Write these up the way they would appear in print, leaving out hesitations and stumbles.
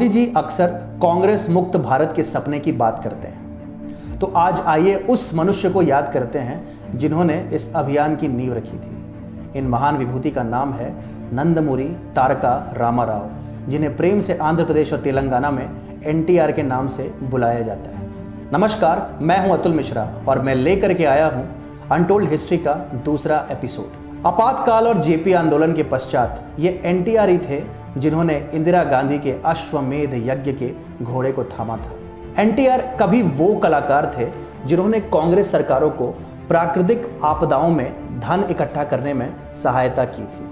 मोदी जी अक्सर कांग्रेस मुक्त भारत के सपने की बात करते हैं, तो आज आइए उस मनुष्य को याद करते हैं जिन्होंने इस अभियान की नींव रखी थी। इन महान विभूति का नाम है नंदमूरी तारका रामाराव, जिन्हें प्रेम से आंध्र प्रदेश और तेलंगाना में एनटीआर के नाम से बुलाया जाता है। नमस्कार, मैं हूं अतुल मिश्रा और मैं लेकर के आया हूं अनटोल्ड हिस्ट्री का दूसरा एपिसोड। आपातकाल और जेपी आंदोलन के पश्चात ये एनटीआर ही थे जिन्होंने इंदिरा गांधी के अश्वमेध यज्ञ के घोड़े को थामा था। एनटीआर कभी वो कलाकार थे जिन्होंने कांग्रेस सरकारों को प्राकृतिक आपदाओं में धन इकट्ठा करने में सहायता की थी,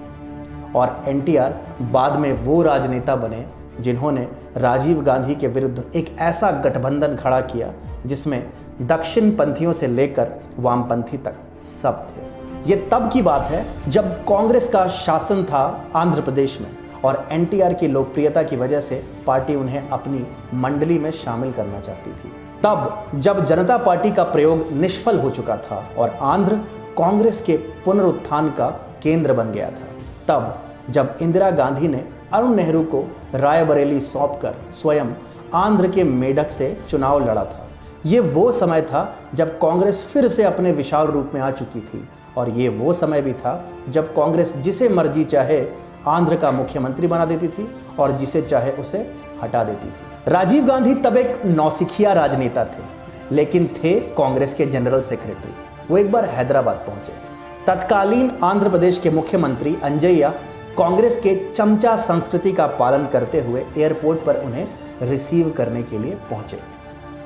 और एनटीआर बाद में वो राजनेता बने जिन्होंने राजीव गांधी के विरुद्ध एक ऐसा गठबंधन खड़ा किया जिसमें दक्षिण पंथियों से लेकर वामपंथी तक सब थे। ये तब की बात है जब कांग्रेस का शासन था आंध्र प्रदेश में, और एनटीआर की लोकप्रियता की वजह से पार्टी उन्हें अपनी मंडली में शामिल करना चाहती थी। तब जब जनता पार्टी का प्रयोग निष्फल हो चुका था और आंध्र कांग्रेस के पुनरुत्थान का केंद्र बन गया था, तब जब इंदिरा गांधी ने अरुण नेहरू को रायबरेली सौंपकर स्वयं आंध्र के मेडक से चुनाव लड़ा था। ये वो समय था जब कांग्रेस फिर से अपने विशाल रूप में आ चुकी थी, और ये वो समय भी था जब कांग्रेस जिसे मर्जी चाहे आंध्र का मुख्यमंत्री बना देती थी और जिसे चाहे उसे हटा देती थी। राजीव गांधी तब एक नौसिखिया राजनेता थे, लेकिन थे कांग्रेस के जनरल सेक्रेटरी। वो एक बार हैदराबाद पहुंचे। तत्कालीन आंध्र प्रदेश के मुख्यमंत्री अंजय्या कांग्रेस के चमचा संस्कृति का पालन करते हुए एयरपोर्ट पर उन्हें रिसीव करने के लिए पहुंचे,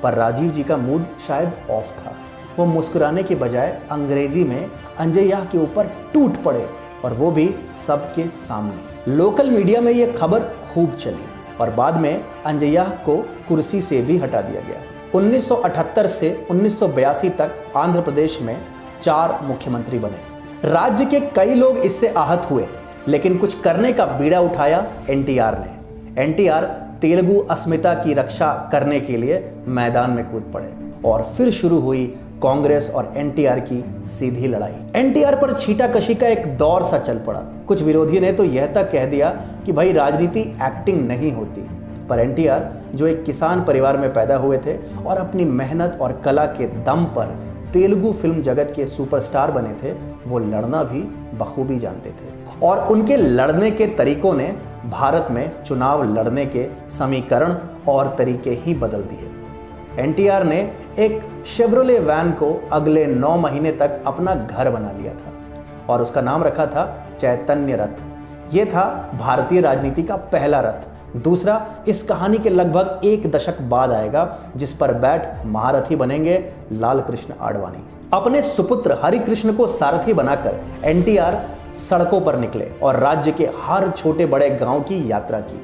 पर राजीव जी का मूड शायद ऑफ था। वो मुस्कुराने के बजाय अंग्रेजी में अंजय्या के ऊपर टूट पड़े, और वो भी सबके सामने। लोकल मीडिया में ये खबर खूब चली और बाद में अंजय्या को कुर्सी से भी हटा दिया गया। 1978 से 1982 तक आंध्र प्रदेश में 4 मुख्यमंत्री बने। राज्य के कई लोग इससे आहत हुए, लेकिन कुछ करने का बीड़ा उठाया एनटीआर ने। एनटीआर तेलुगु अस्मिता की रक्षा करने के लिए मैदान में कूद पड़े, और फिर शुरू हुई कांग्रेस और एनटीआर की सीधी लड़ाई। एनटीआर पर छीटाकशी का एक दौर सा चल पड़ा। कुछ विरोधी ने तो यह तक कह दिया कि भाई राजनीति एक्टिंग नहीं होती, पर एनटीआर जो एक किसान परिवार में पैदा हुए थे और अपनी मेहनत और कला के दम पर तेलुगु फिल्म जगत के सुपरस्टार बने थे, वो लड़ना भी बखूबी जानते थे, और उनके लड़ने के तरीकों ने भारत में चुनाव लड़ने के समीकरण और तरीके ही बदल दिए। एनटीआर ने एक शेवरोले वैन को अगले 9 महीने तक अपना घर बना लिया था, और उसका नाम रखा था चैतन्य रथ। ये था भारतीय राजनीति का पहला रथ। दूसरा इस कहानी के लगभग 1 दशक बाद आएगा, जिस पर बैठ महारथी बनेंगे लाल कृष्ण आडवाणी। अपने सुपुत्र हरिकृष्ण को सारथी बनाकर एनटीआर सड़कों पर निकले और राज्य के हर छोटे बड़े गांव की यात्रा की।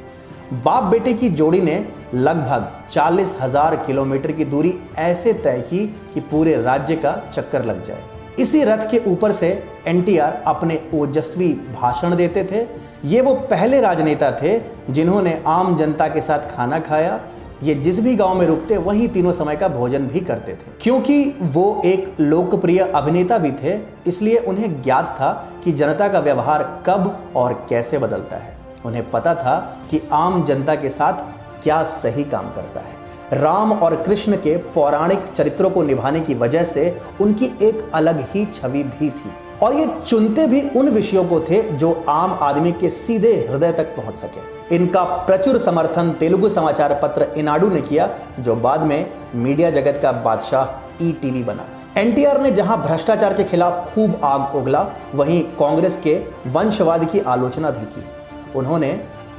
बाप बेटे की जोड़ी ने लगभग 40,000 किलोमीटर की दूरी ऐसे तय की कि पूरे राज्य का चक्कर लग जाए। इसी रथ के ऊपर से एनटीआर अपने ओजस्वी भाषण देते थे। ये वो पहले राजनेता थे जिन्होंने आम जनता के साथ खाना खाया। ये जिस भी गांव में रुकते वहीं तीनों समय का भोजन भी करते थे। क्योंकि वो एक लोकप्रिय अभिनेता भी थे, इसलिए उन्हें ज्ञात था कि जनता का व्यवहार कब और कैसे बदलता है। उन्हें पता था कि आम जनता के साथ क्या सही काम करता है। राम और कृष्ण के पौराणिक चरित्रों को निभाने की वजह से उनकी एक अलग ही छवि भी थी, और ये चुनते भी उन विषयों को थे जो आम आदमी के सीधे हृदय तक पहुंच सके। इनका प्रचुर समर्थन तेलुगु समाचार पत्र ईनाडू ने किया, जो बाद में मीडिया जगत का बादशाह ईटीवी बना। एनटीआर ने जहां भ्रष्टाचार के खिलाफ खूब आग उगला, वहीं कांग्रेस के वंशवाद की आलोचना भी की। उन्होंने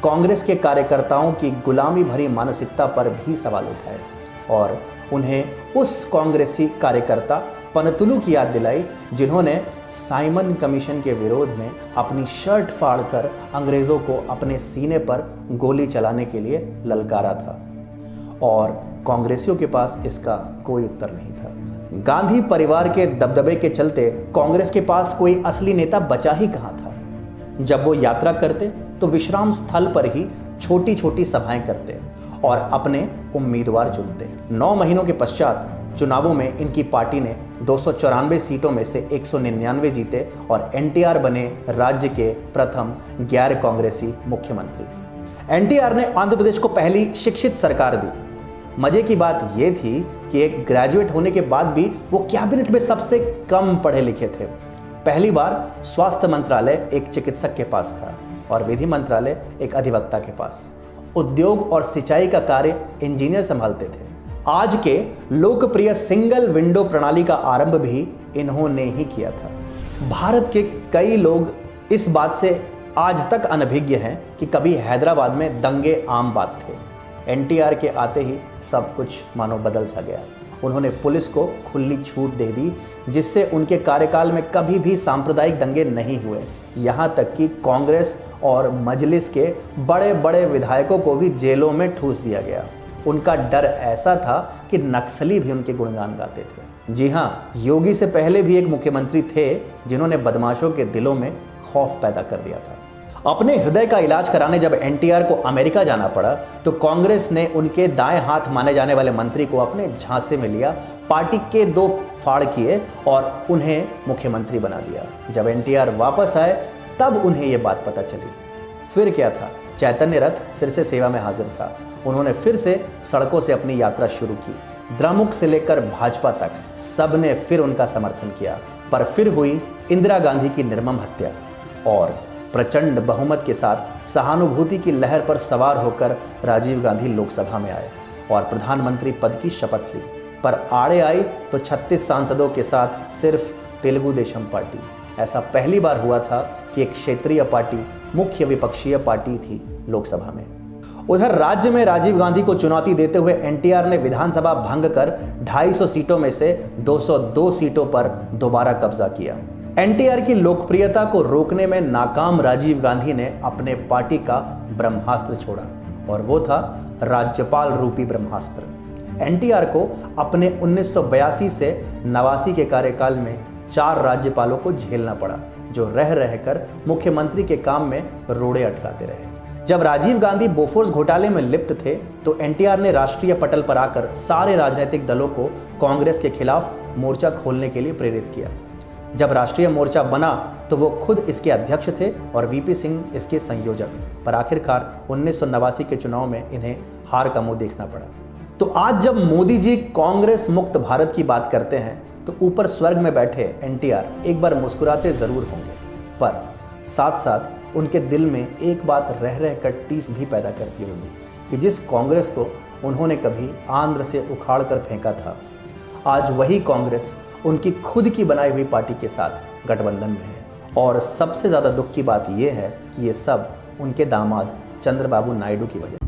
कांग्रेस के कार्यकर्ताओं की गुलामी भरी मानसिकता पर भी सवाल उठाए, और उन्हें उस कांग्रेसी कार्यकर्ता पनतुलू की याद दिलाई जिन्होंने साइमन कमीशन के विरोध में अपनी शर्ट फाड़कर अंग्रेजों को अपने सीने पर गोली चलाने के लिए ललकारा था, और कांग्रेसियों के पास इसका कोई उत्तर नहीं था। गांधी परिवार के दबदबे के चलते कांग्रेस के पास कोई असली नेता बचा ही कहां था। जब वो यात्रा करते तो विश्राम स्थल पर ही छोटी छोटी सभाएं करते और अपने उम्मीदवार चुनते। 9 महीनों के पश्चात चुनावों में इनकी पार्टी ने 294 सीटों में से 199 जीते और एनटीआर बने राज्य के प्रथम गैर कांग्रेसी मुख्यमंत्री। एनटीआर ने आंध्र प्रदेश को पहली शिक्षित सरकार दी। मजे की बात यह थी कि एक ग्रेजुएट होने के बाद भी वो कैबिनेट में सबसे कम पढ़े लिखे थे। पहली बार स्वास्थ्य मंत्रालय एक चिकित्सक के पास था और विधि मंत्रालय एक अधिवक्ता के पास। उद्योग और सिंचाई का कार्य इंजीनियर संभालते थे। आज के लोकप्रिय सिंगल विंडो प्रणाली का आरंभ भी इन्होंने ही किया था। भारत के कई लोग इस बात से आज तक अनभिज्ञ हैं कि कभी हैदराबाद में दंगे आम बात थे। एनटीआर के आते ही सब कुछ मानो बदल सा गया। उन्होंने पुलिस को खुली छूट दे दी, जिससे उनके कार्यकाल में कभी भी सांप्रदायिक दंगे नहीं हुए। यहाँ तक कि कांग्रेस और मजलिस के बड़े बड़े विधायकों को भी जेलों में ठूस दिया गया। उनका डर ऐसा था कि नक्सली भी उनके गुणगान गाते थे। जी हाँ, योगी से पहले भी एक मुख्यमंत्री थे जिन्होंने बदमाशों के दिलों में खौफ पैदा कर दिया था। अपने हृदय का इलाज कराने जब एनटीआर को अमेरिका जाना पड़ा तो कांग्रेस ने उनके दाएं हाथ माने जाने वाले मंत्री को अपने झांसे में लिया, पार्टी के 2 फाड़ किए और उन्हें मुख्यमंत्री बना दिया। जब एनटीआर वापस आए तब उन्हें यह बात पता चली। फिर क्या था, चैतन्य रथ फिर से सेवा में हाजिर था। उन्होंने फिर से सड़कों से अपनी यात्रा शुरू की। द्रमुक से लेकर भाजपा तक सबने फिर उनका समर्थन किया। पर फिर हुई इंदिरा गांधी की निर्मम हत्या और प्रचंड बहुमत के साथ सहानुभूति की लहर पर सवार होकर राजीव गांधी लोकसभा में आए और प्रधानमंत्री पद की शपथ ली। पर आड़े आई तो 36 सांसदों के साथ सिर्फ तेलुगु देशम पार्टी। ऐसा पहली बार हुआ था कि एक क्षेत्रीय पार्टी मुख्य विपक्षीय पार्टी थी लोकसभा में। उधर राज्य में राजीव गांधी को चुनौती देते हुए एनटीआर ने विधानसभा भंग कर 250 सीटों में से 202 सीटों पर दोबारा कब्जा किया। एनटीआर की लोकप्रियता को रोकने में नाकाम राजीव गांधी ने अपने पार्टी का ब्रह्मास्त्र छोड़ा और वो था राज्यपाल रूपी ब्रह्मास्त्र। एनटीआर को अपने 1982 से 89 के कार्यकाल में 4 राज्यपालों को झेलना पड़ा, जो रह रहकर मुख्यमंत्री के काम में रोड़े अटकाते रहे। जब राजीव गांधी बोफोर्स घोटाले में लिप्त थे तो एनटीआर ने राष्ट्रीय पटल पर आकर सारे राजनीतिक दलों को कांग्रेस के खिलाफ मोर्चा खोलने के लिए प्रेरित किया। जब राष्ट्रीय मोर्चा बना तो वो खुद इसके अध्यक्ष थे और वीपी सिंह इसके संयोजक। पर आखिरकार 1989 के चुनाव में इन्हें हार का मुंह देखना पड़ा। तो आज जब मोदी जी कांग्रेस मुक्त भारत की बात करते हैं तो ऊपर स्वर्ग में बैठे एनटीआर एक बार मुस्कुराते जरूर होंगे, पर साथ साथ उनके दिल में एक बात रह रहकर टीस भी पैदा करती होगी कि जिस कांग्रेस को उन्होंने कभी आंध्र से उखाड़ कर फेंका था, आज वही कांग्रेस उनकी खुद की बनाई हुई पार्टी के साथ गठबंधन में है। और सबसे ज़्यादा दुख की बात यह है कि ये सब उनके दामाद चंद्रबाबू नायडू की वजह